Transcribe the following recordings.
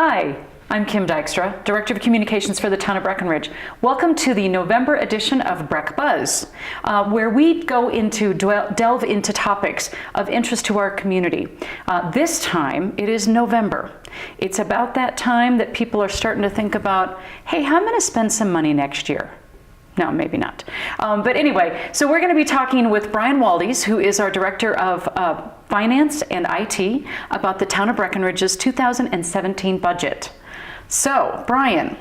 Hi, I'm Kim Dykstra, Director of Communications for the town of Breckenridge. Welcome to the November edition of Breck Buzz, where we go into delve into topics of interest to our community. This time, it is November. It's about that time that people are starting to think about, hey, how am I going to spend some money next year? No, maybe not. But anyway, so we're going to be talking with Brian Waldes, who is our Director of Finance and IT, about the town of Breckenridge's 2017 budget. So, Brian,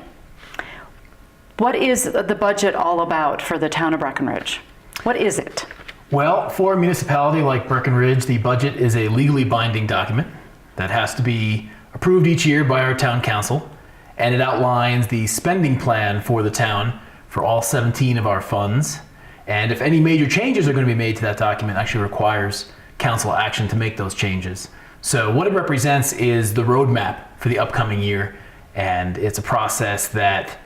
what is the budget all about for the town of Breckenridge? What is it? Well, for a municipality like Breckenridge, the budget is a legally binding document that has to be approved each year by our town council, and it outlines the spending plan for the town for all 17 of our funds. And if any major changes are going to be made to that document, it actually requires council action to make those changes. So what it represents is the roadmap for the upcoming year. And it's a process that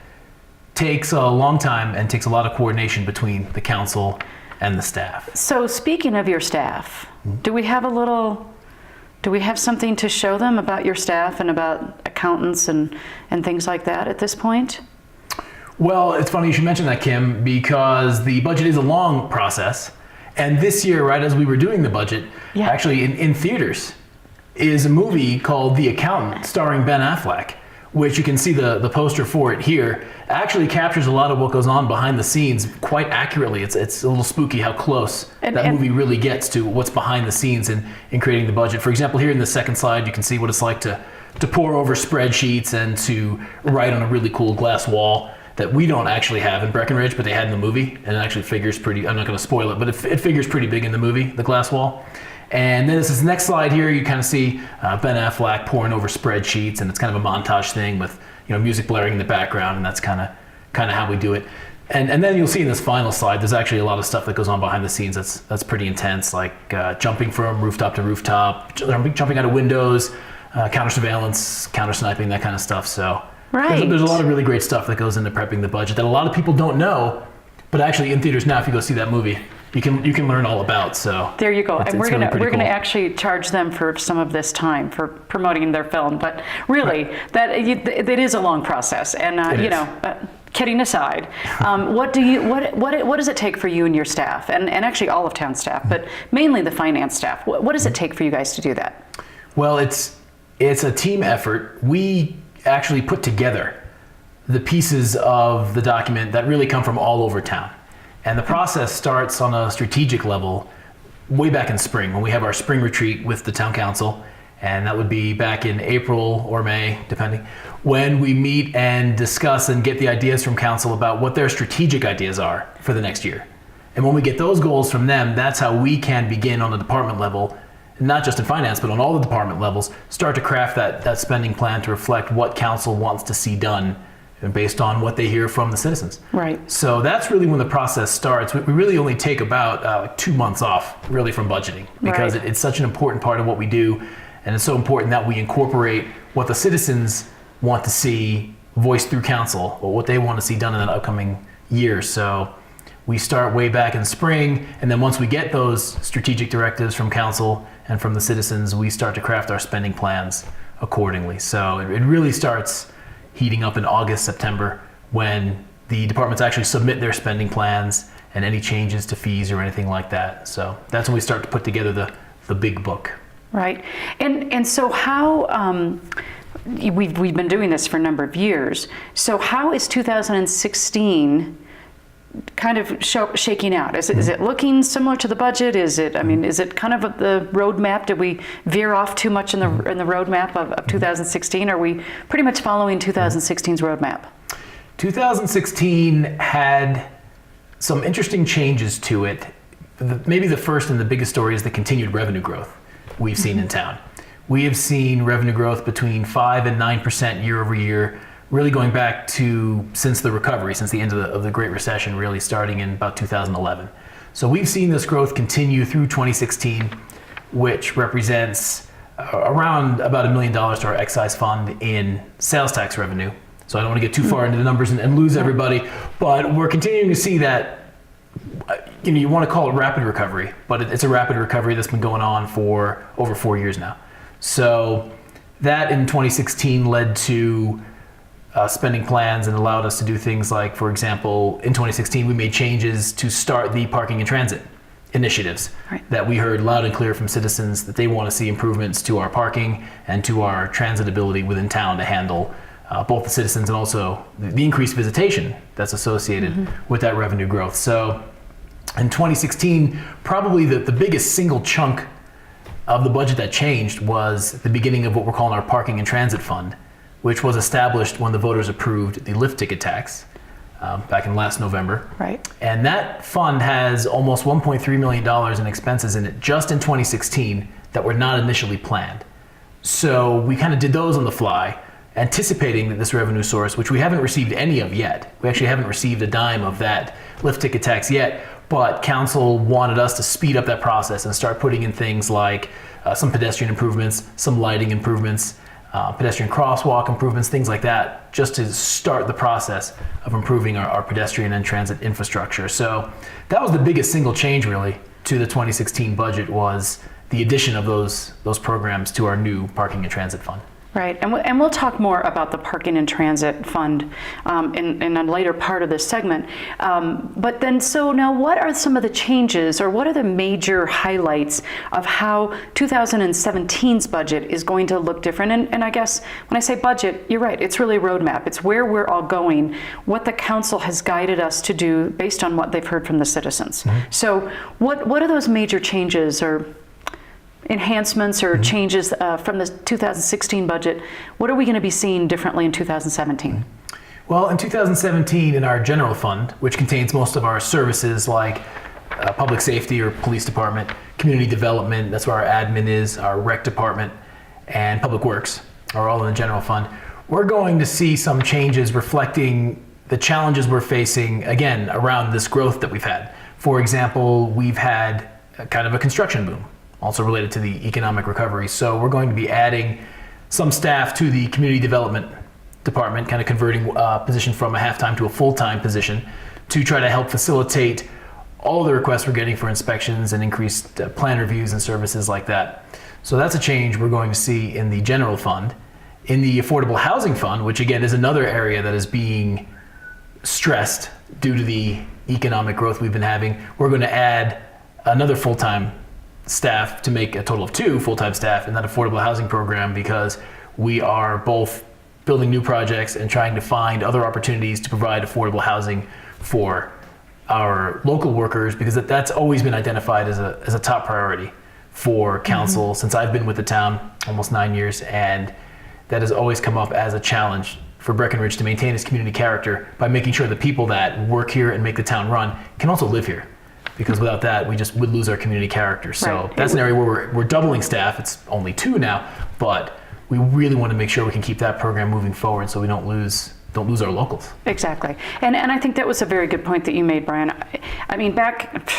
takes a long time and takes a lot of coordination between the council and the staff. So speaking of your staff, do we have something to show them about your staff and about accountants and things like that at this point? Well, it's funny you should mention that, Kim, because the budget is a long process. And this year, right as we were doing the budget, actually in theaters, is a movie called The Accountant, starring Ben Affleck, which you can see the poster for it here. Actually captures a lot of what goes on behind the scenes quite accurately. It's a little spooky how close that movie really gets to what's behind the scenes in creating the budget. For example, here in the second slide, you can see what it's like to pour over spreadsheets and to write on a really cool glass wall that we don't actually have in Breckenridge, but they had in the movie, and it actually figures pretty, I'm not gonna spoil it, but it figures pretty big in the movie, the glass wall. And then this next slide here, you kind of see Ben Affleck pouring over spreadsheets, and it's kind of a montage thing with music blaring in the background, and that's kind of how we do it. And then you'll see in this final slide, there's actually a lot of stuff that goes on behind the scenes that's pretty intense, like jumping from rooftop to rooftop, jumping out of windows, counter surveillance, counter sniping, that kind of stuff. So there's a lot of really great stuff that goes into prepping the budget that a lot of people don't know, but actually in theaters now, if you go see that movie, you can learn all about. So there you go. And we're really gonna actually charge them for some of this time for promoting their film. But really, that is a long process. And kidding aside, what does it take for you and your staff, and actually all of town staff, but mainly the finance staff? What does it take for you guys to do that? Well, it's a team effort. We actually put together the pieces of the document that really come from all over town. And the process starts on a strategic level way back in spring when we have our spring retreat with the town council. And that would be back in April or May, depending, when we meet and discuss and get the ideas from council about what their strategic ideas are for the next year. And when we get those goals from them, that's how we can begin on the department level, not just in finance, but on all the department levels, start to craft that spending plan to reflect what council wants to see done based on what they hear from the citizens. Right. So that's really when the process starts. We really only take about 2 months off really from budgeting, because it's such an important part of what we do, and it's so important that we incorporate what the citizens want to see voiced through council, or what they want to see done in an upcoming year. So we start way back in spring, and then once we get those strategic directives from council and from the citizens, we start to craft our spending plans accordingly. So it really starts heating up in August, September, when the departments actually submit their spending plans and any changes to fees or anything like that. So that's when we start to put together the big book. Right. And so how, we've been doing this for a number of years, so how is 2016 kind of shaking out? Is it looking similar to the budget? Is it kind of the roadmap? Did we veer off too much in the roadmap of 2016? Are we pretty much following 2016's roadmap? 2016 had some interesting changes to it. Maybe the first and the biggest story is the continued revenue growth we've seen in town. We have seen revenue growth between 5% and 9% year over year, really going back to since the recovery, since the end of the Great Recession, really starting in about 2011. So we've seen this growth continue through 2016, which represents around about $1 million to our excise fund in sales tax revenue. So I don't want to get too far into the numbers and lose everybody, but we're continuing to see that, you want to call it rapid recovery, but it's a rapid recovery that's been going on for over 4 years now. So that in 2016 led to spending plans and allowed us to do things like, for example, in 2016 we made changes to start the parking and transit initiatives that we heard loud and clear from citizens that they want to see improvements to our parking and to our transit ability within town to handle both the citizens and also the increased visitation that's associated with that revenue growth. So in 2016, probably the biggest single chunk of the budget that changed was the beginning of what we're calling our parking and transit fund, which was established when the voters approved the lift ticket tax back in last November. Right. And that fund has almost $1.3 million in expenses in it just in 2016 that were not initially planned. So we kind of did those on the fly, anticipating that this revenue source, which we haven't received any of yet, we actually haven't received a dime of that lift ticket tax yet, but council wanted us to speed up that process and start putting in things like some pedestrian improvements, some lighting improvements, pedestrian crosswalk improvements, things like that, just to start the process of improving our pedestrian and transit infrastructure. So that was the biggest single change really to the 2016 budget, was the addition of those programs to our new parking and transit fund. Right, and we'll talk more about the Parking and Transit Fund in a later part of this segment. But then, so now what are some of the changes, or what are the major highlights of how 2017's budget is going to look different? And I guess when I say budget, you're right, it's really a roadmap. It's where we're all going, what the council has guided us to do based on what they've heard from the citizens. Mm-hmm. So what are those major changes or enhancements or changes from the 2016 budget? What are we going to be seeing differently in 2017? Well, in 2017, in our general fund, which contains most of our services like public safety or police department, community development, that's where our admin is, our rec department, and public works are all in the general fund, we're going to see some changes reflecting the challenges we're facing, again, around this growth that we've had. For example, we've had kind of a construction boom, also related to the economic recovery. So we're going to be adding some staff to the community development department, kind of converting a position from a half-time to a full-time position to try to help facilitate all the requests we're getting for inspections and increased plan reviews and services like that. So that's a change we're going to see in the general fund. In the affordable housing fund, which again is another area that is being stressed due to the economic growth we've been having, we're going to add another full-time staff to make a total of 2 full-time staff in that affordable housing program, because we are both building new projects and trying to find other opportunities to provide affordable housing for our local workers, because that's always been identified as a top priority for council since I've been with the town almost 9 years, and that has always come up as a challenge for Breckenridge to maintain its community character by making sure the people that work here and make the town run can also live here. Because without that, we just would lose our community character. So that's an area where we're doubling staff. It's only 2 now, but we really want to make sure we can keep that program moving forward so we don't lose our locals. Exactly. And I think that was a very good point that you made, Brian. I mean, back,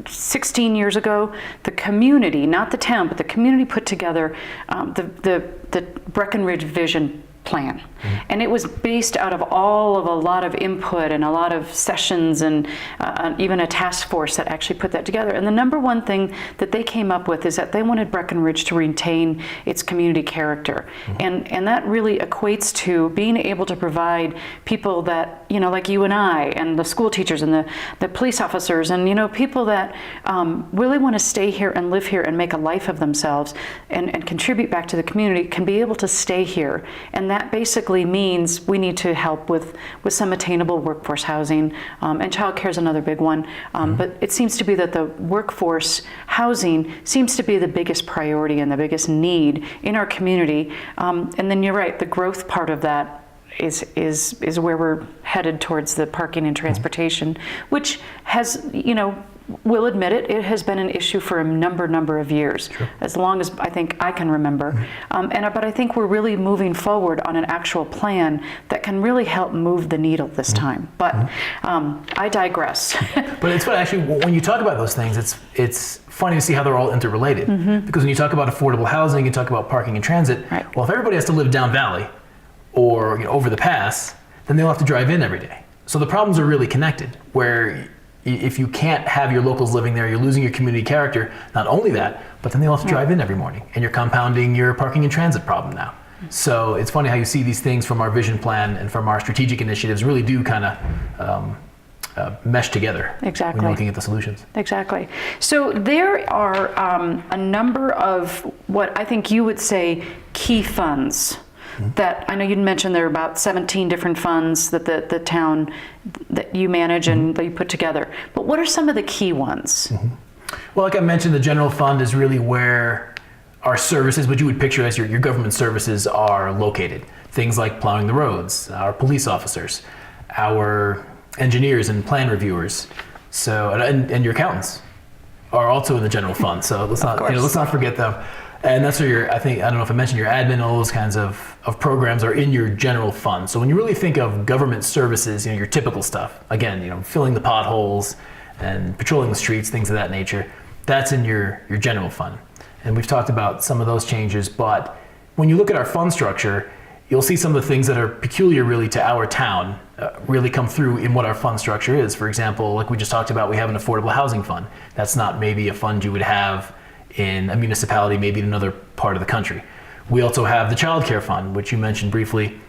16 years ago, the community, not the town, but the community put together the Breckenridge Vision Plan. And it was based out of a lot of input and a lot of sessions and even a task force that actually put that together. And the number one thing that they came up with is that they wanted Breckenridge to retain its community character. And that really equates to being able to provide people that, like you and I and the school teachers and the police officers and, people that really want to stay here and live here and make a life of themselves and contribute back to the community can be able to stay here. And that basically means we need to help with some attainable workforce housing, and childcare is another big one. But it seems to be that the workforce housing seems to be the biggest priority and the biggest need in our community. And then you're right, the growth part of that is where we're headed towards the parking and transportation, which has, we'll admit it has been an issue for a number of years, as long as I think I can remember. But I think we're really moving forward on an actual plan that can really help move the needle this time. But I digress. But it's funny, actually, when you talk about those things, it's funny to see how they're all interrelated. Because when you talk about affordable housing, you talk about parking and transit. Well, if everybody has to live down valley or over the pass, then they'll have to drive in every day. So the problems are really connected, where if you can't have your locals living there, you're losing your community character. Not only that, but then they also drive in every morning, and you're compounding your parking and transit problem now. So it's funny how you see these things from our vision plan and from our strategic initiatives really do kind of mesh together. Exactly. When you're looking at the solutions. Exactly. So there are a number of what I think you would say key funds that I know you'd mentioned there are about 17 different funds that the town that you manage and that you put together. But what are some of the key ones? Well, like I mentioned, the general fund is really where our services, what you would picture as your government services, are located. Things like plowing the roads, our police officers, our engineers and plan reviewers, so and your accountants are also in the general fund. So let's not forget them. And that's where I don't know if I mentioned your admin, all those kinds of programs are in your general fund. So when you really think of government services, your typical stuff, again, filling the potholes and patrolling the streets, things of that nature, that's in your general fund. And we've talked about some of those changes, but when you look at our fund structure, you'll see some of the things that are peculiar really to our town really come through in what our fund structure is. For example, like we just talked about, we have an affordable housing fund. That's not maybe a fund you would have in a municipality, maybe in another part of the country. We also have the child care fund, which you mentioned briefly.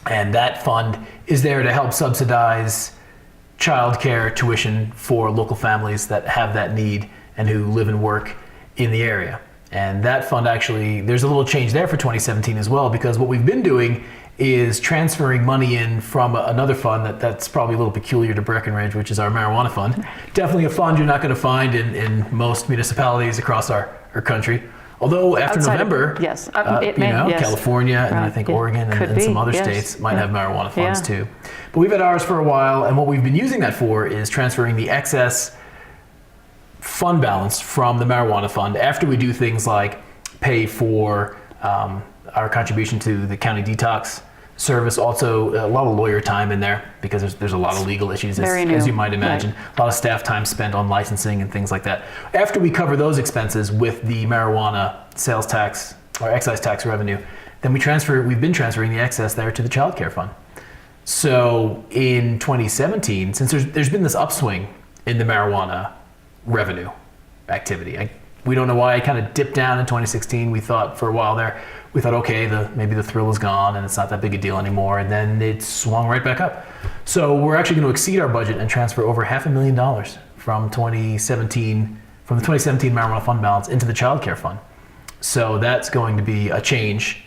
And that fund is there to help subsidize child care tuition for local families that have that need and who live and work in the area. And that fund actually, there's a little change there for 2017 as well, because what we've been doing is transferring money in from another fund that's probably a little peculiar to Breckenridge, which is our marijuana fund. Definitely a fund you're not going to find in most municipalities across our country. Although after Outside November, yes. Yes. California and I think Oregon and some other states might have marijuana funds too. But we've had ours for a while, and what we've been using that for is transferring the excess fund balance from the marijuana fund after we do things like pay for our contribution to the county detox service. Also a lot of lawyer time in there because there's a lot of legal issues as you might imagine. Right. A lot of staff time spent on licensing and things like that. After we cover those expenses with the marijuana sales tax or excise tax revenue, then we've been transferring the excess there to the child care fund. So in 2017, since there's been this upswing in the marijuana revenue activity. We don't know why it kind of dipped down in 2016. We thought for a while there, okay, maybe the thrill is gone and it's not that big a deal anymore. And then it swung right back up. So we're actually going to exceed our budget and transfer over $500,000 from the 2017 marijuana fund balance into the child care fund. So that's going to be a change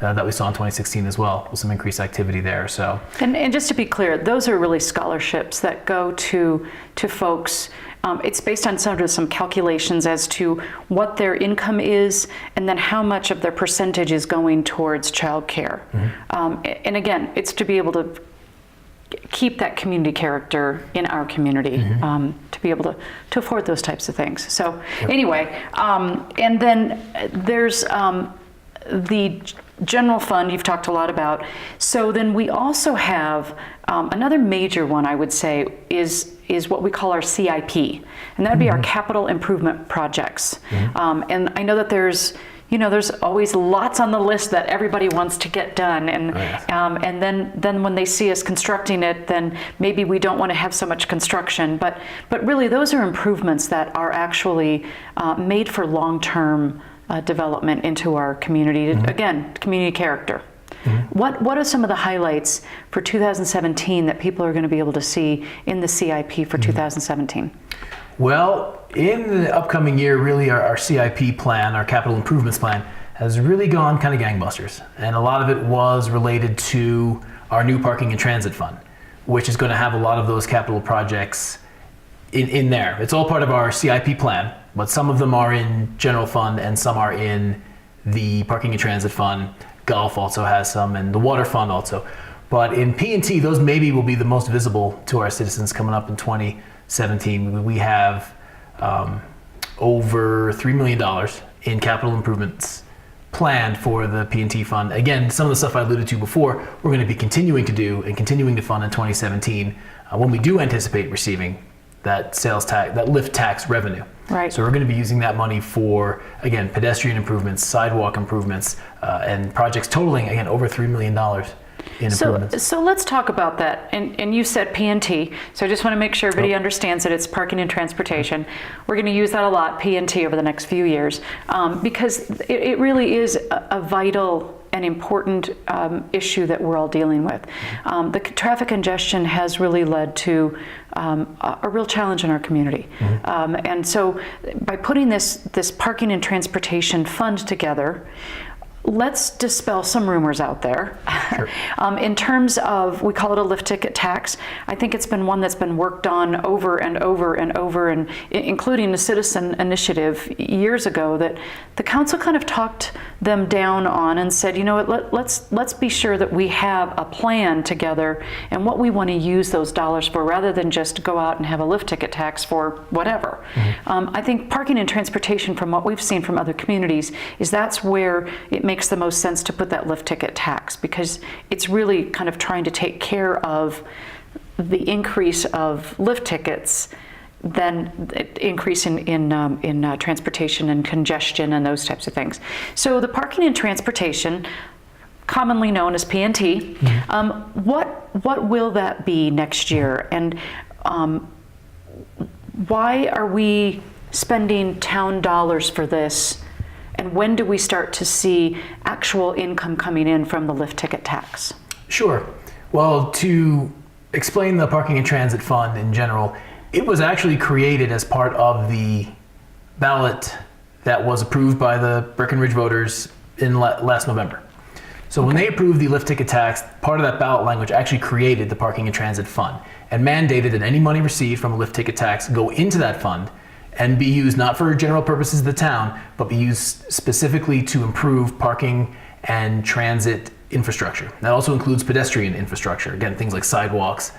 that we saw in 2016 as well, with some increased activity there. So and just to be clear, those are really scholarships that go to folks. It's based on some calculations as to what their income is and then how much of their percentage is going towards child care. And again, it's to be able to keep that community character in our community, to be able to afford those types of things. So anyway, and then there's the general fund you've talked a lot about. So then we also have another major one, I would say, is what we call our CIP, and that would be our capital improvement projects. And I know that there's always lots on the list that everybody wants to get done, and and then when they see us constructing it, then maybe we don't want to have so much construction. But really, those are improvements that are actually made for long-term development into our community. Again, community character. What are some of the highlights for 2017 that people are going to be able to see in the CIP for 2017? Well, in the upcoming year, really our CIP plan, our capital improvements plan, has really gone kind of gangbusters. And a lot of it was related to our new parking and transit fund, which is going to have a lot of those capital projects in there. It's all part of our CIP plan, but some of them are in general fund and some are in the parking and transit fund. Golf also has some, and the water fund also. But in P&T, those maybe will be the most visible to our citizens coming up in 2017. We have over $3 million in capital improvements planned for the P&T fund. Again, some of the stuff I alluded to before, we're going to be continuing to do and continuing to fund in 2017 when we do anticipate receiving that sales tax, that lift tax revenue. Right. So we're going to be using that money for, again, pedestrian improvements, sidewalk improvements, and projects totaling, again, over $3 million in improvements. So let's talk about that. And you said P&T, so I just want to make sure everybody understands that it's parking and transportation. We're going to use that a lot, P&T, over the next few years, because it really is a vital and important issue that we're all dealing with. The traffic congestion has really led to a real challenge in our community. And so by putting this parking and transportation fund together, let's dispel some rumors out there. Sure. In terms of, we call it a lift ticket tax. I think it's been one that's been worked on over and over and over, and including the citizen initiative years ago that the council kind of talked them down on and said, you know what, let's be sure that we have a plan together and what we want to use those dollars for, rather than just go out and have a lift ticket tax for whatever. I think parking and transportation, from what we've seen from other communities, is that's where it makes the most sense to put that lift ticket tax, because it's really kind of trying to take care of the increase of lift tickets, then increase in transportation and congestion and those types of things. So the parking and transportation, commonly known as P&T, what will that be next year, and why are we spending town dollars for this? And when do we start to see actual income coming in from the lift ticket tax? Sure. Well, to explain the Parking and Transit Fund in general, it was actually created as part of the ballot that was approved by the Breckenridge voters in last November. So when they approved the lift ticket tax, part of that ballot language actually created the Parking and Transit Fund and mandated that any money received from a lift ticket tax go into that fund and be used not for general purposes of the town, but be used specifically to improve parking and transit infrastructure. That also includes pedestrian infrastructure, again, things like sidewalks,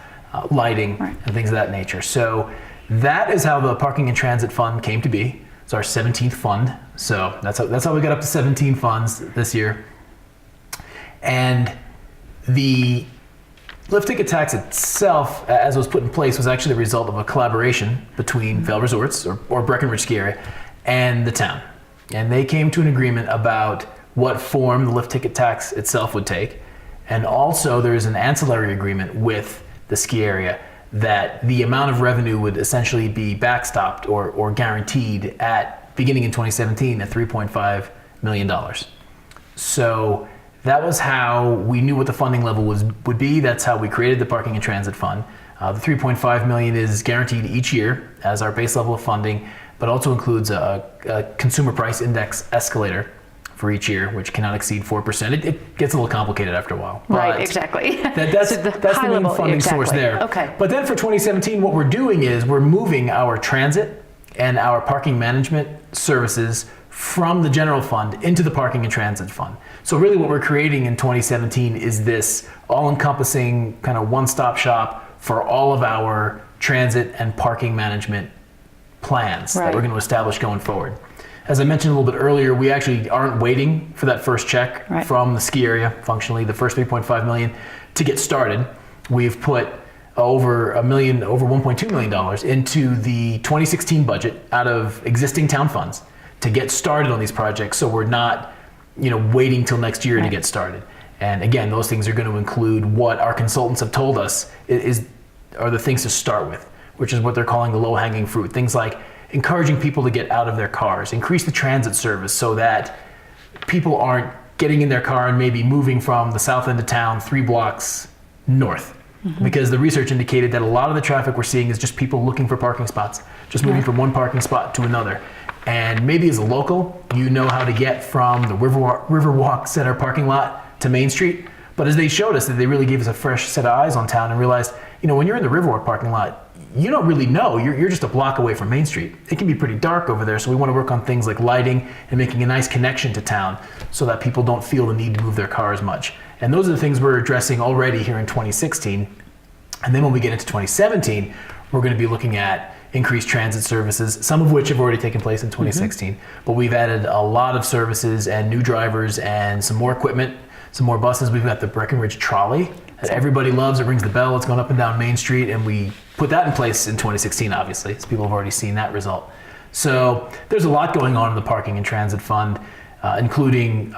lighting, and things of that nature. So that is how the Parking and Transit Fund came to be. It's our 17th fund, so that's how we got up to 17 funds this year. And the lift ticket tax itself, as it was put in place, was actually the result of a collaboration between Vail Resorts, or Breckenridge Ski Area, and the town. And they came to an agreement about what form the lift ticket tax itself would take. And also there's an ancillary agreement with the ski area that the amount of revenue would essentially be backstopped or guaranteed at, beginning in 2017, at $3.5 million. So that was how we knew what the funding level would be. That's how we created the Parking and Transit Fund. The $3.5 million is guaranteed each year as our base level of funding, but also includes a consumer price index escalator for each year, which cannot exceed 4%. It gets a little complicated after a while. Right, exactly. That's so the main funding source there. Okay. But then for 2017, what we're doing is we're moving our transit and our parking management services from the general fund into the Parking and Transit Fund. So really what we're creating in 2017 is this all-encompassing kind of one-stop shop for all of our transit and parking management plans that we're going to establish going forward. As I mentioned a little bit earlier, we actually aren't waiting for that first check from the ski area, functionally, the first $3.5 million, to get started. We've put over $1.2 million into the 2016 budget out of existing town funds to get started on these projects, so we're not waiting till next year to get started. And again, those things are going to include what our consultants have told us are the things to start with, which is what they're calling the low-hanging fruit. Things like encouraging people to get out of their cars, increase the transit service so that people aren't getting in their car and maybe moving from the south end of town 3 blocks north. Because the research indicated that a lot of the traffic we're seeing is just people looking for parking spots, just moving from one parking spot to another. And maybe as a local, you know how to get from the Riverwalk Center parking lot to Main Street. But as they showed us, that they really gave us a fresh set of eyes on town and realized, when you're in the Riverwalk parking lot, you don't really know. You're just a block away from Main Street. It can be pretty dark over there, so we want to work on things like lighting and making a nice connection to town so that people don't feel the need to move their car as much. And those are the things we're addressing already here in 2016. And then when we get into 2017, we're going to be looking at increased transit services, some of which have already taken place in 2016. But we've added a lot of services and new drivers and some more equipment, some more buses. We've got the Breckenridge trolley that everybody loves. It rings the bell. It's going up and down Main Street, and we put that in place in 2016, obviously, so people have already seen that result. So there's a lot going on in the Parking and Transit Fund, including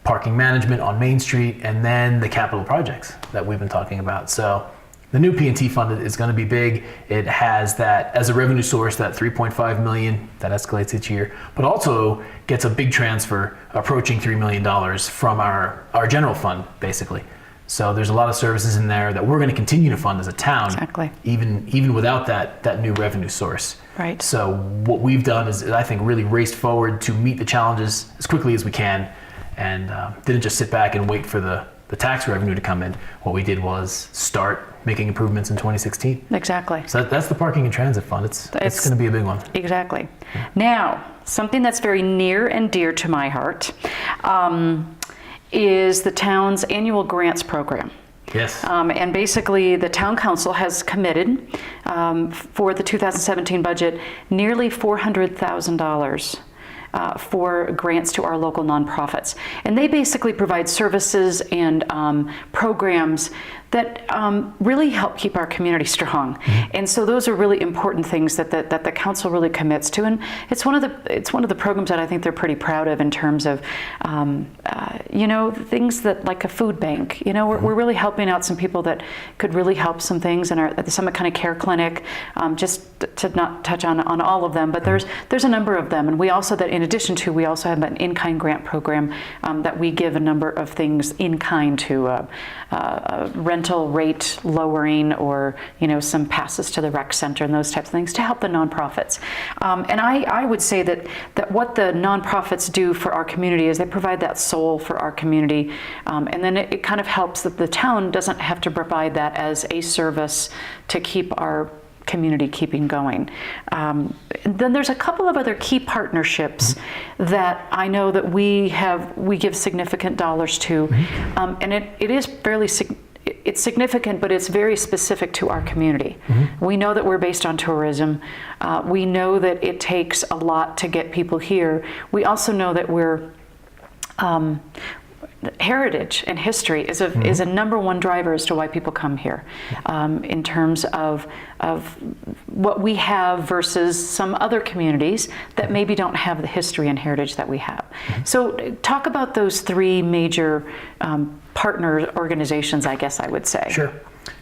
parking management on Main Street, and then the capital projects that we've been talking about. So the new P&T fund is going to be big. It has that as a revenue source, that $3.5 million that escalates each year, but also gets a big transfer approaching $3 million from our general fund, basically. So there's a lot of services in there that we're going to continue to fund as a town, Exactly. even without that new revenue source. Right. So what we've done is, I think, really raced forward to meet the challenges as quickly as we can, and didn't just sit back and wait for the tax revenue to come in. What we did was start making improvements in 2016. Exactly. So that's the parking and transit fund. It's going to be a big one. Exactly. Now, something that's very near and dear to my heart is the town's annual grants program. Yes. And basically, the town council has committed for the 2017 budget nearly $400,000 for grants to our local nonprofits. And they basically provide services and programs that really help keep our community strong. Mm-hmm. And so those are really important things that the council really commits to. And it's one of the programs that I think they're pretty proud of in terms of, things that like a food bank. We're really helping out some people that could really help some things at the Summit County Care Clinic, just to not touch on all of them, but there's a number of them. And we also, that in addition to, we also have an in-kind grant program that we give a number of things in kind to rental rate lowering, or some passes to the rec center and those types of things to help the nonprofits. And I would say that what the nonprofits do for our community is they provide that soul for our community, and then it kind of helps that the town doesn't have to provide that as a service to keep our community keeping going. Then there's a couple of other key partnerships that I know that we give significant dollars to, and it is fairly it's significant, but it's very specific to our community. Mm-hmm. We know that we're based on tourism. We know that it takes a lot to get people here. We also know that we're heritage and history is a number one driver as to why people come here, in terms of what we have versus some other communities that maybe don't have the history and heritage that we have. So talk about those three major partner organizations, I guess I would say.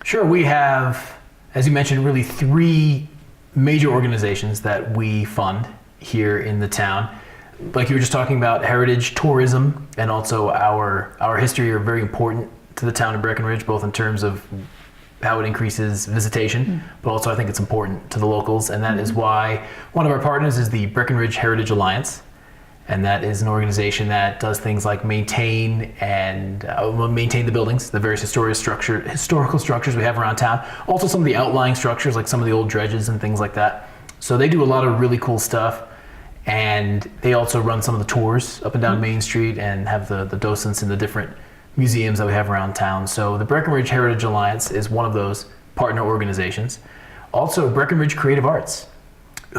Sure. We have, as you mentioned, really three major organizations that we fund here in the town. Like you were just talking about, heritage, tourism, and also our history are very important to the town of Breckenridge, both in terms of how it increases visitation, but also I think it's important to the locals, and that is why one of our partners is the Breckenridge Heritage Alliance, and that is an organization that does things like maintain the buildings, the various historical structures we have around town, also some of the outlying structures like some of the old dredges and things like that. So they do a lot of really cool stuff. And they also run some of the tours up and down Main Street and have the docents in the different museums that we have around town. So the Breckenridge Heritage Alliance is one of those partner organizations. Also Breckenridge Creative Arts,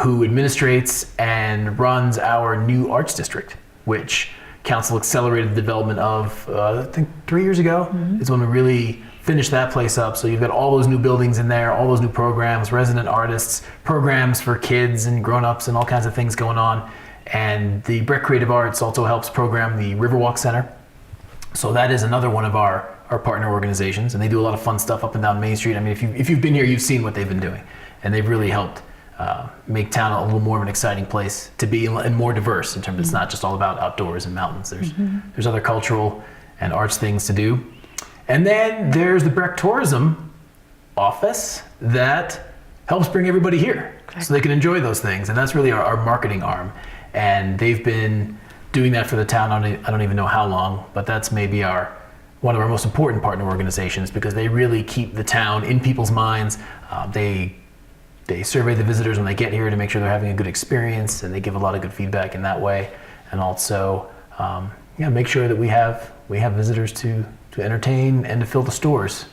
who administrates and runs our new arts district, which council accelerated the development of, I think 3 years ago is when we really finished that place up. So you've got all those new buildings in there, all those new programs, resident artists, programs for kids and grown-ups and all kinds of things going on. And the Breck Creative Arts also helps program the Riverwalk Center. So that is another one of our partner organizations, and they do a lot of fun stuff up and down Main Street. I mean, if you've been here, you've seen what they've been doing, and they've really helped make town a little more of an exciting place to be and more diverse in terms of it's not just all about outdoors and mountains. There's other cultural and arts things to do. And then there's the Breck Tourism Office that helps bring everybody here so they can enjoy those things. And that's really our marketing arm. And they've been doing that for the town, I don't even know how long, but that's maybe one of our most important partner organizations, because they really keep the town in people's minds. They survey the visitors when they get here to make sure they're having a good experience, and they give a lot of good feedback in that way. And also make sure that we have visitors to entertain and to fill the stores,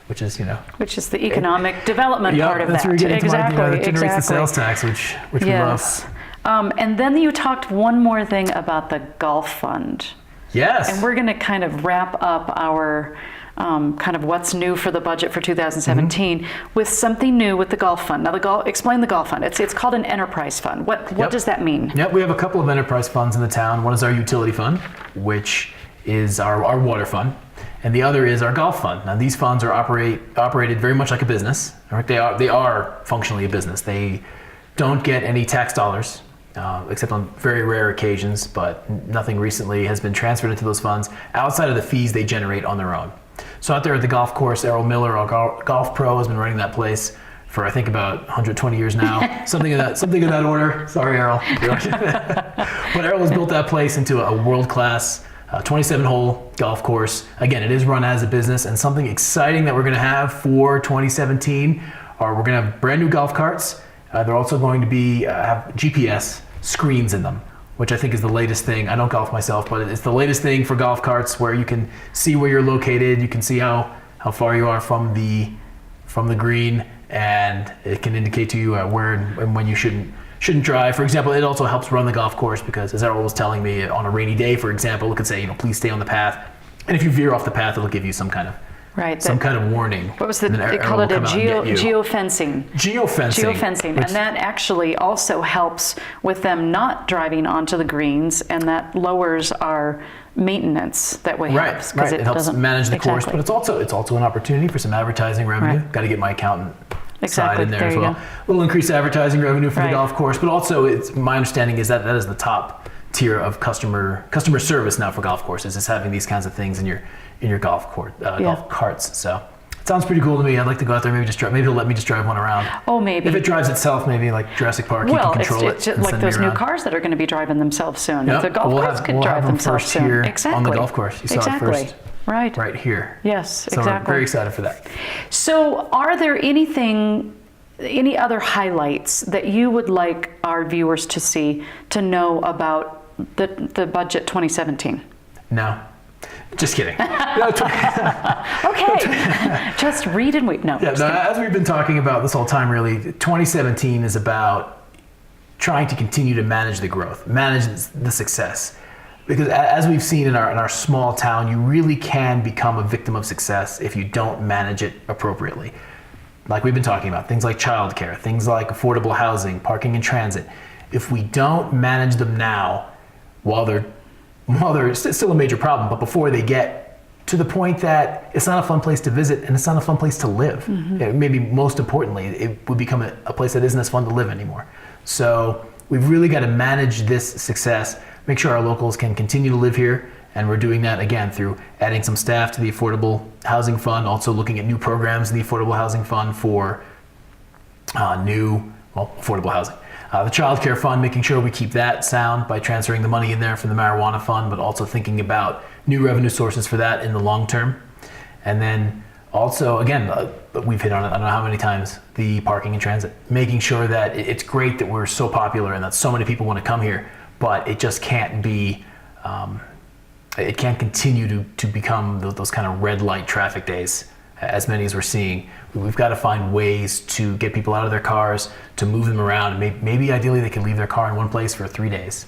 which is the economic development part of that. Where that generates the sales tax, which we love. And then you talked one more thing about the golf fund. Yes. And we're going to kind of wrap up our kind of what's new for the budget for 2017 with something new with the golf fund. Now, explain the golf fund. It's called an enterprise fund. What does that mean? Yep, we have a couple of enterprise funds in the town. One is our utility fund, which is our water fund, and the other is our golf fund. Now these funds are operated very much like a business. Right? They are functionally a business. They don't get any tax dollars, except on very rare occasions, but nothing recently has been transferred into those funds outside of the fees they generate on their own. So out there at the golf course, Errol Miller, our golf pro, has been running that place for I think about 120 years now, something of that order. Sorry, Errol. But Errol has built that place into a world-class 27-hole golf course. Again, it is run as a business, and something exciting that we're going to have for 2017 are we're going to have brand new golf carts. They're also going to be have GPS screens in them, which I think is the latest thing. I don't golf myself, but it's the latest thing for golf carts, where you can see where you're located, you can see how far you are from the green, and it can indicate to you where and when you shouldn't drive. For example, it also helps run the golf course because, as Errol was telling me, on a rainy day, for example, it could say, please stay on the path. And if you veer off the path, it'll give you some kind of warning. What was they called it? Geofencing. Geofencing. And that actually also helps with them not driving onto the greens, and that lowers our maintenance that we have. Right. It helps manage the course, but it's also an opportunity for some advertising revenue. Right. Got to get my accountant side in there, there as well. A little increased advertising revenue for the golf course, but also my understanding is that is the top tier of customer service now for golf courses, is having these kinds of things in your golf carts. So it sounds pretty cool to me. I'd like to go out there, maybe he'll let me just drive one around. Oh, maybe. If it drives itself, maybe like Jurassic Park, you can control it. It's just like those new cars that are going to be driving themselves soon. Yep. The golf carts can drive themselves soon. Here exactly. on the golf course. You saw it first. Right Here. Yes, so exactly. we're very excited for that. So are there any other highlights that you would like our viewers to know about the budget 2017? No. Just kidding. Okay. Just read and wait. No. Yeah, as we've been talking about this whole time, really, 2017 is about trying to continue to manage the growth, manage the success. Because as we've seen in our small town, you really can become a victim of success if you don't manage it appropriately. Like we've been talking about, things like childcare, things like affordable housing, parking and transit. If we don't manage them now, while they're still a major problem, but before they get to the point that it's not a fun place to visit and it's not a fun place to live. Mm-hmm. Maybe most importantly, it would become a place that isn't as fun to live anymore. So we've really got to manage this success, make sure our locals can continue to live here, and we're doing that again through adding some staff to the Affordable Housing Fund, also looking at new programs in the Affordable Housing Fund for affordable housing. The Child Care Fund, making sure we keep that sound by transferring the money in there from the Marijuana Fund, but also thinking about new revenue sources for that in the long term. And then also, again, we've hit on it, I don't know how many times, the parking and transit. Making sure that it's great that we're so popular and that so many people want to come here, but it just can't be, it can't continue to become those kind of red light traffic days, as many as we're seeing. We've got to find ways to get people out of their cars, to move them around. Maybe ideally they can leave their car in one place for 3 days.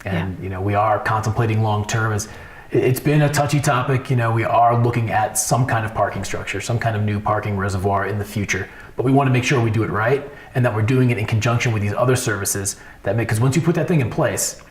And we are contemplating long term. As it's been a touchy topic. We are looking at some kind of parking structure, some kind of new parking reservoir in the future. But we want to make sure we do it right, and that we're doing it in conjunction with these other services because once you put that thing in place,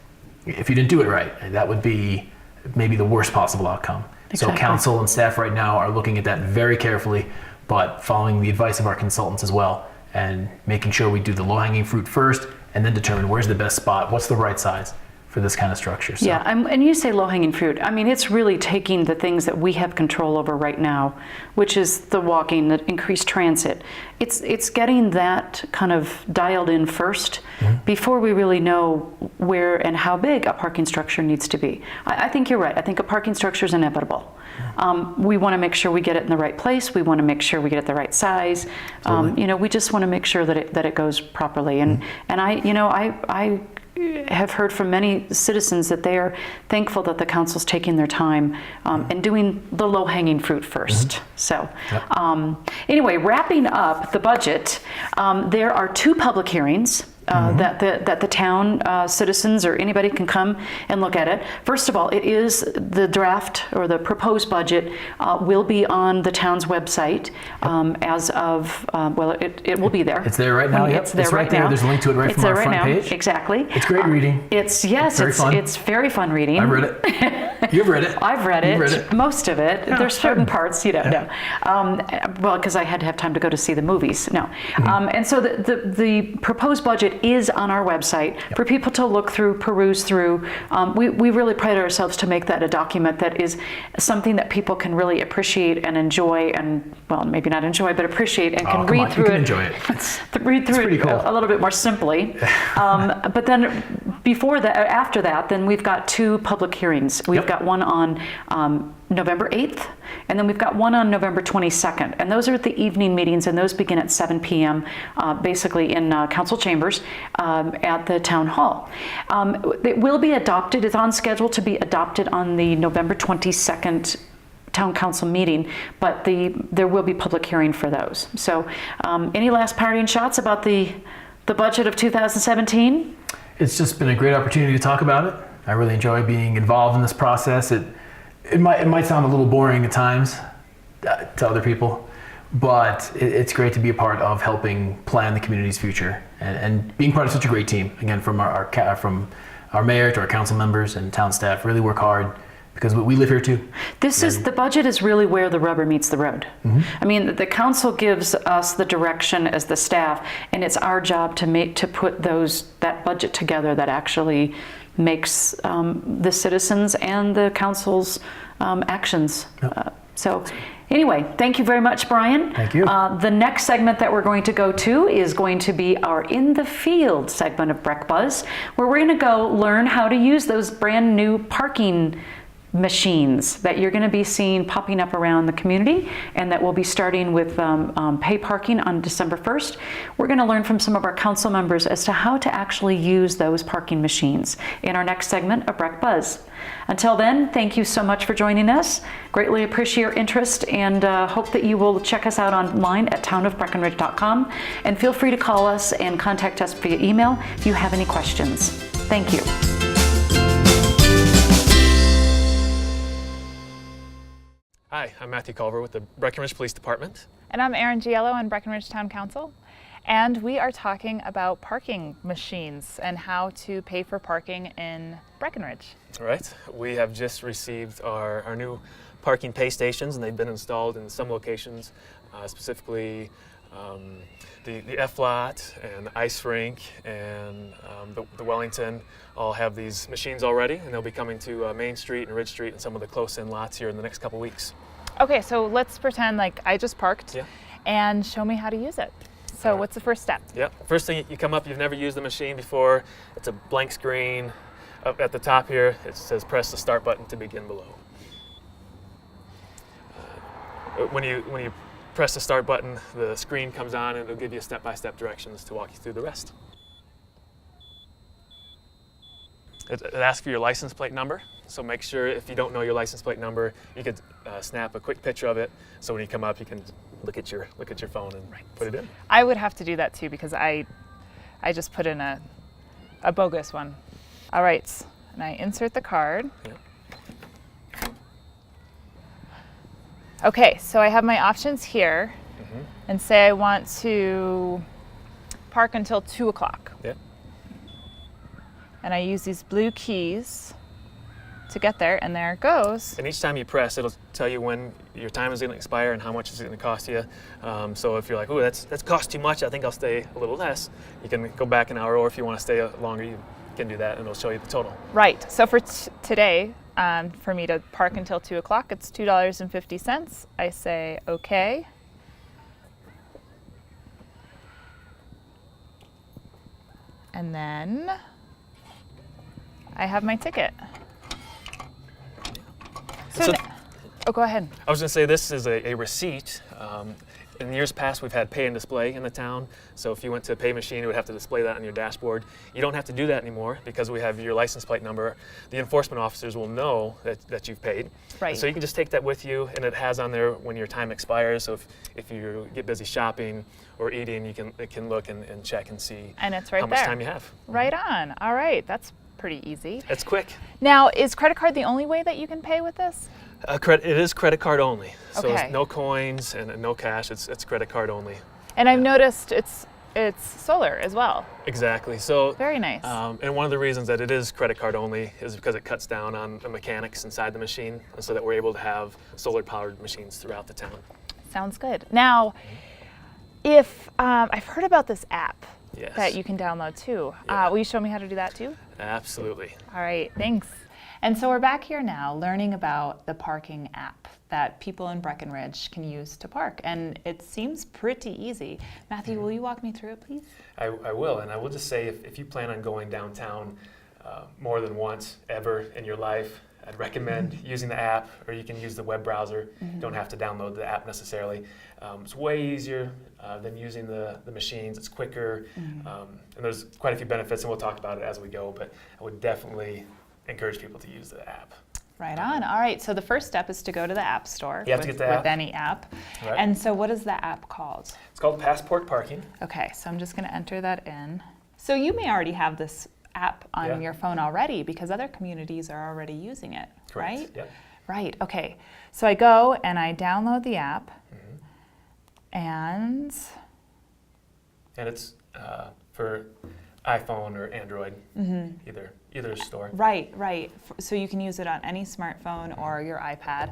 if you didn't do it right, that would be maybe the worst possible outcome. Exactly. So council and staff right now are looking at that very carefully, but following the advice of our consultants as well, and making sure we do the low-hanging fruit first, and then determine where's the best spot, what's the right size for this kind of structure. So. Yeah, and you say low-hanging fruit. I mean, it's really taking the things that we have control over right now, which is the walking, the increased transit. It's getting that kind of dialed in first before we really know where and how big a parking structure needs to be. I think you're right. I think a parking structure is inevitable. We want to make sure we get it in the right place. We want to make sure we get it the right size. We just want to make sure that it goes properly. And I have heard from many citizens that they are thankful that the council's taking their time and doing the low-hanging fruit first. So anyway, wrapping up the budget, there are 2 public hearings that the town citizens or anybody can come and look at it. First of all, it is the draft or the proposed budget will be on the town's website as of, it will be there. It's there right now. Yep. It's there It's right there. now. There's a link to it right It's from there our right front now. page. Exactly. It's great reading. It's very fun reading. I've read it. You've read it. I've read You've it. read it. Most of it. Yeah, There's certain good. parts you don't know. Well, because I had to have time to go to see the movies. No. And so the proposed budget is on our website for people to look through, peruse through. We really pride ourselves to make that a document that is something that people can really appreciate and enjoy, and well, maybe not enjoy, but appreciate and can read through you can it. enjoy it. Read through pretty it cool. a little bit more simply. But then after that, then we've got 2 public hearings. We've got one on November 8th, and then we've got one on November 22nd. And those are the evening meetings, and those begin at 7 p.m., basically in council chambers at the town hall. It will be adopted, it's on schedule to be adopted on the November 22nd town council meeting, but there will be public hearing for those. So any last parting shots about the budget of 2017? It's just been a great opportunity to talk about it. I really enjoy being involved in this process. It might sound a little boring at times to other people, but it's great to be a part of helping plan the community's future and being part of such a great team. Again, from our mayor to our council members and town staff, really work hard because we live here too. The budget is really where the rubber meets the road. I mean, the council gives us the direction as the staff, and it's our job to put that budget together that actually makes the citizens and the council's actions. So anyway, thank you very much, Brian. Thank you. The next segment that we're going to go to is going to be our In the Field segment of Breck Buzz, where we're going to go learn how to use those brand new parking machines that you're going to be seeing popping up around the community, and that will be starting with pay parking on December 1st. We're going to learn from some of our council members as to how to actually use those parking machines in our next segment of Breck Buzz. Until then, thank you so much for joining us. Greatly appreciate your interest, and hope that you will check us out online at townofbreckenridge.com, and feel free to call us and contact us via email if you have any questions. Thank you. Hi, I'm Matthew Collver with the Breckenridge Police Department. And I'm Erin Gigliello on Breckenridge Town Council. And we are talking about parking machines and how to pay for parking in Breckenridge. All right, we have just received our new parking pay stations, and they've been installed in some locations, specifically the F-Lot and the Ice Rink and the Wellington all have these machines already, and they'll be coming to Main Street and Ridge Street and some of the close-in lots here in the next couple weeks. Okay, so let's pretend like I just parked and show me how to use it. So what's the first step? Yeah, first thing you come up, you've never used the machine before, it's a blank screen. Up at the top here, it says press the start button to begin below. When you press the start button, the screen comes on and it'll give you step-by-step directions to walk you through the rest. It asks for your license plate number, so make sure if you don't know your license plate number, you could snap a quick picture of it, so when you come up, you can look at your phone and put it in. I would have to do that too because I just put in a bogus one. All right, and I insert the card. Yeah. Okay, so I have my options here, and say I want to park until 2 o'clock. Yeah. And I use these blue keys to get there, and there it goes. And each time you press, it'll tell you when your time is going to expire and how much it's going to cost you. So if you're like, "Ooh, that's cost too much, I think I'll stay a little less," you can go back an hour, or if you want to stay longer, you can do that, and it'll show you the total. Right, so for today, for me to park until 2 o'clock, it's $2.50. I say okay. And then I have my ticket. So, So- oh, go ahead. I was going to say this is a receipt. In years past, we've had pay and display in the town. So if you went to a pay machine, you would have to display that on your dashboard. You don't have to do that anymore because we have your license plate number. The enforcement officers will know that you've paid. Right. So you can just take that with you, and it has on there when your time expires. So if you get busy shopping or eating, it can look and check and see And it's right how much there. time you have. Right on. All right, that's pretty easy. It's quick. Now, is credit card the only way that you can pay with this? It is credit card only. So Okay. it's no coins and no cash. It's credit card only. And I've noticed it's solar as well. Exactly. So Very nice. and one of the reasons that it is credit card only is because it cuts down on the mechanics inside the machine, and so that we're able to have solar-powered machines throughout the town. Sounds good. Now, if I've heard about this app Yes. that you can download too. Yeah. Will you show me how to do that too? Absolutely. All right, thanks. And so we're back here now learning about the parking app that people in Breckenridge can use to park. And it seems pretty easy. Matthew, will you walk me through it, please? I will, and I will just say if you plan on going downtown more than once ever in your life, I'd recommend using the app, or you can use the web browser. You don't have to download the app necessarily. It's way easier than using the machines. It's quicker, and there's quite a few benefits, and we'll talk about it as we go, but I would definitely encourage people to use the app. Right on. All right, so the first step is to go to the App Store You have to with, get the with app. any app. Right. And so what is the app called? It's called Passport Parking. Okay, so I'm just going to enter that in. So you may already have this app on Yeah. your phone already because other communities are already using it, Correct. right? Yep. Right, okay. So I go and I download the app and And it's for iPhone or Android, either store. right. So you can use it on any smartphone or your iPad.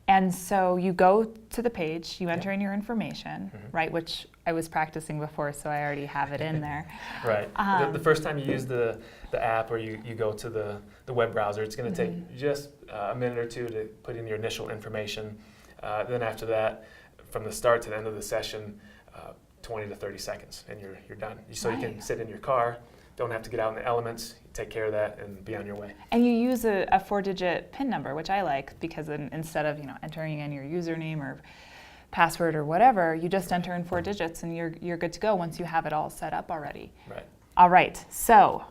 And so you go to the page, you enter in your information, right, which I was practicing before, so I already have it in there. Right. The first time you use the app or you go to the web browser, it's going to take just a minute or two to put in your initial information. Then after that, from the start to the end of the session, 20 to 30 seconds, and you're done. So you can Right. sit in your car, don't have to get out in the elements, take care of that, and be on your way. And you use a 4-digit PIN number, which I like because instead of entering in your username or password or whatever, you just enter in 4 digits and you're good to go once you have it all set up already. Right. All right, so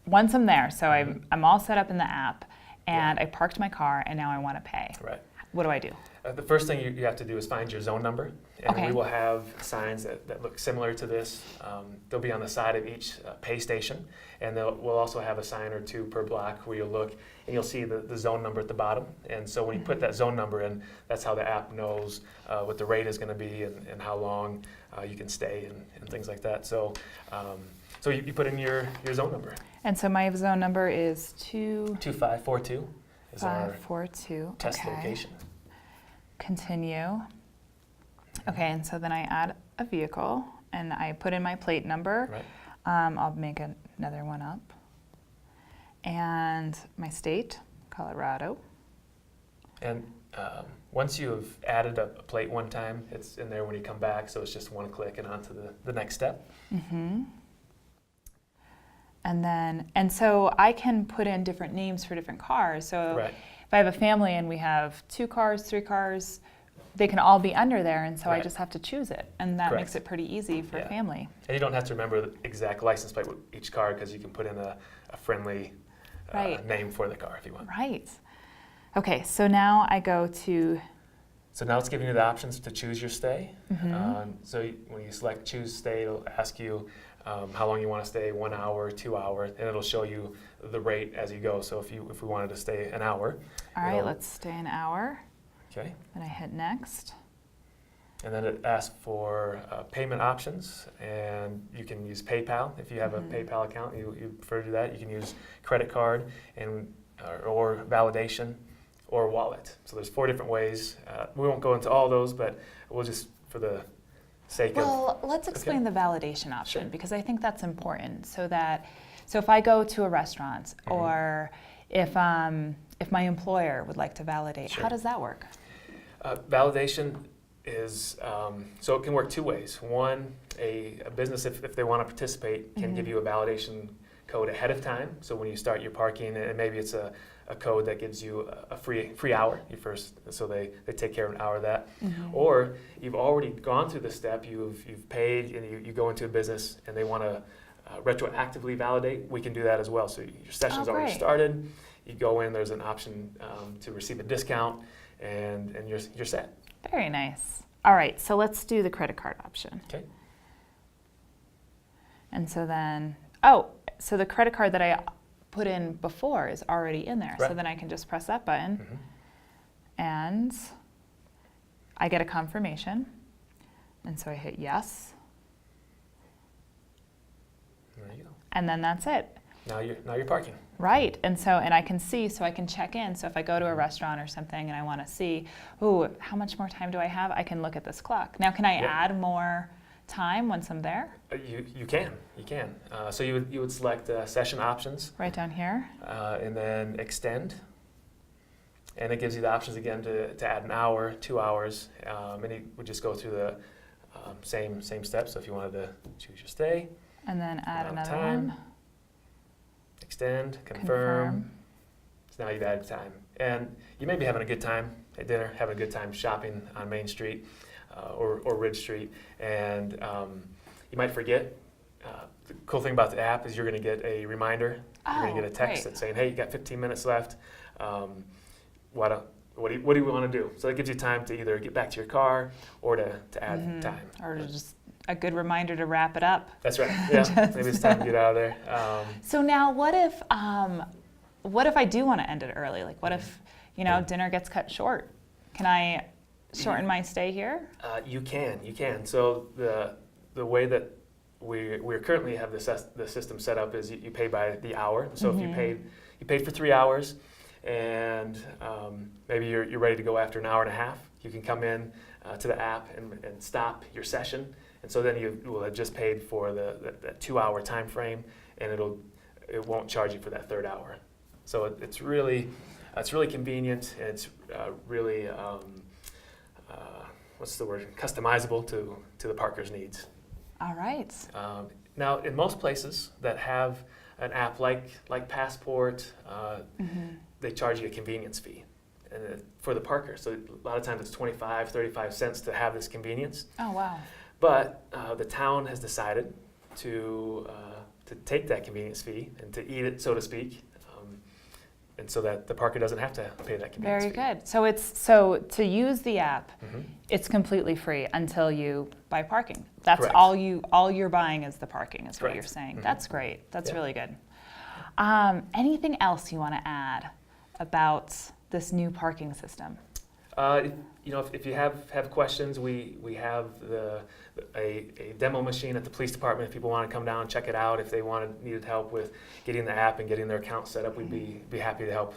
once I'm there, so I'm all set up in the app and I parked my car and now I want to pay. Right. What do I do? The first thing you have to do is find your zone number, and Okay. we will have signs that look similar to this. They'll be on the side of each pay station, and we'll also have a sign or two per block where you'll look and you'll see the zone number at the bottom. And so when you put that zone number in, that's how the app knows what the rate is going to be and how long you can stay and things like that. So you put in your zone number. And so my zone number is 2542 is our 2542. test Okay. location. Continue. Okay, and so then I add a vehicle and I put in my plate number. Right. I'll make another one up. And my state, Colorado. And once you have added a plate one time, it's in there when you come back, so it's just one click and on to the next step. And so I can put in different names for different cars. So Right. if I have a family and we have 2 cars, 3 cars, they can all be under there, and so I Right. just have to choose it, and that Correct. makes it pretty easy for Yeah. family. And you don't have to remember the exact license plate with each car because you can put in a friendly Right. name for the car if you want. Right. Okay, so now I go to, So now it's giving you the options to choose your stay. When you select choose stay, it'll ask you how long you want to stay, 1 hour, 2 hour, and it'll show you the rate as you go. So if we wanted to stay an hour. all right, it'll- let's stay an hour, Okay. and I hit next. And then it asks for payment options, and you can use PayPal. If you have a PayPal account, you prefer to do that. You can use credit card and or validation or wallet. So there's 4 different ways. We won't go into all those, but we'll just, for the sake of... Well, let's explain Okay. the validation option Sure. because I think that's important. So if I go to a restaurant or if my employer would like to validate, Sure. how does that work? Validation is, so it can work 2 ways. One, a business, if they want to participate, can give you a validation code ahead of time. So when you start your parking, and maybe it's a code that gives you a free hour, so they take care of an hour of that. Or you've already gone through the step, you've paid, and you go into a business and they want to retroactively validate, we can do that as well. So your session's already started, you go in, there's an option to receive a discount, and you're set. Very nice. All right, so let's do the credit card option. Okay. And so then, so the credit card that I put in before is already in there. Right. So then I can just press that button and I get a confirmation. And so I hit yes. There you go. And then that's it. Now you're parking. Right, and I can see, so I can check in. So if I go to a restaurant or something and I want to see, how much more time do I have? I can look at this clock. Now, can I add more time once I'm there? You can. So you would select session options. Right down here. And then extend. And it gives you the options again to add an hour, 2 hours, and you would just go through the same steps. So if you wanted to choose your stay. And then add another time. one. Extend, confirm. So now you've added time. And you may be having a good time at dinner, having a good time shopping on Main Street or Ridge Street, and you might forget. The cool thing about the app is you're going to get a reminder. You're going to get a text that's saying, hey, you got 15 minutes left. What do you want to do? So that gives you time to either get back to your car or to add time. Or just a good reminder to wrap it up. That's right. Yeah, maybe it's time to get out of there. So now, what if I do want to end it early? Like, what if dinner gets cut short? Can I shorten my stay here? You can. So the way that we currently have the system set up is you pay by the hour. So if you paid for 3 hours, and maybe you're ready to go after an hour and a half, you can come in to the app and stop your session. And so then you will have just paid for that 2 hour time frame, and it won't charge you for that third hour. So it's really convenient, and it's really what's the word? Customizable to the parker's needs. All right. Now, in most places that have an app like Passport, they charge you a convenience fee for the parker. So a lot of times it's 25, 35 cents to have this convenience. Oh, wow. But the town has decided to take that convenience fee and to eat it, so to speak, and so that the parker doesn't have to pay that convenience fee. Very good. So to use the app, it's completely free until you buy parking. That's Correct. all you're buying is the parking, is what Correct. you're saying. That's great. That's really good. Anything else you want to add about this new parking system? If you have questions, we have a demo machine at the police department. If people want to come down and check it out, if they needed help with getting the app and getting their account set up, we'd be happy to help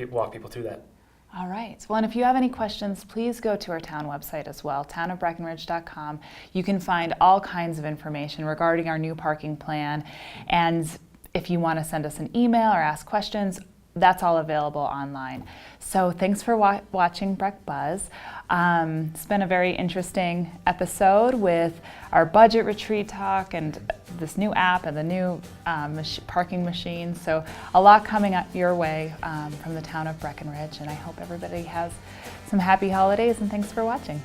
walk people through that. All right. Well, and if you have any questions, please go to our town website as well, townofbreckenridge.com. You can find all kinds of information regarding our new parking plan. And if you want to send us an email or ask questions, that's all available online. So thanks for watching Breck Buzz. It's been a very interesting episode with our budget retreat talk and this new app and the new parking machine. So a lot coming up your way from the town of Breckenridge, and I hope everybody has some happy holidays, and thanks for watching.